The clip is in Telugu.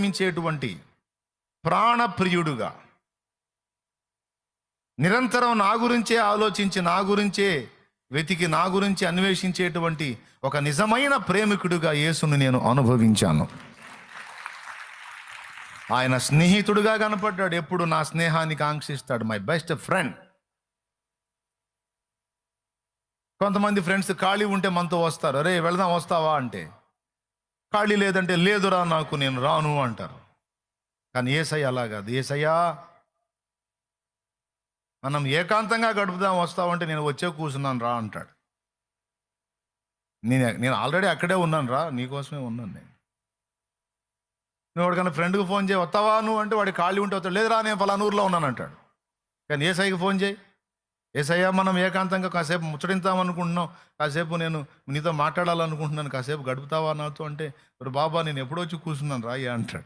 ప్రేమించేటువంటి ప్రాణప్రియుడుగా, నిరంతరం నా గురించే ఆలోచించి, నా గురించే వెతికి, నా గురించి అన్వేషించేటువంటి ఒక నిజమైన ప్రేమికుడుగా యేసును నేను అనుభవించాను. ఆయన స్నేహితుడుగా కనపడ్డాడు. ఎప్పుడు నా స్నేహాన్ని కాంక్షిస్తాడు. My best friend. కొంతమంది ఫ్రెండ్స్ ఖాళీ ఉంటే మనతో వస్తారు. అరే వెళదాం, వస్తావా అంటే, ఖాళీ లేదంటే లేదురా నాకు, నేను రాను అంటారు. కానీ యేసయ్య అలా కాదు. యేసయ్యా మనం ఏకాంతంగా గడుపుదాం, వస్తావంటే నేను వచ్చే కూర్చున్నాను రా అంటాడు. నేను ఆల్రెడీ అక్కడే ఉన్నాను రా, నీకోసమే ఉన్నాను నేను. నువ్వు వాడికన్నా ఫ్రెండ్కి ఫోన్ చేయి, వస్తావా నువ్వు అంటే వాడి ఖాళీ ఉంటే వస్తాడు. లేదురా నేను ఫలానా ఊర్లో ఉన్నాను అంటాడు. కానీ యేసయ్యకి ఫోన్ చేయి, యేసయ్య మనం ఏకాంతంగా కాసేపు ముచ్చటిద్దామనుకుంటున్నాం, కాసేపు నేను నీతో మాట్లాడాలనుకుంటున్నాను, కాసేపు గడుపుతావా నాతో అంటే, ఇప్పుడు బాబా నేను ఎప్పుడో వచ్చి కూర్చున్నాను రా అంటాడు.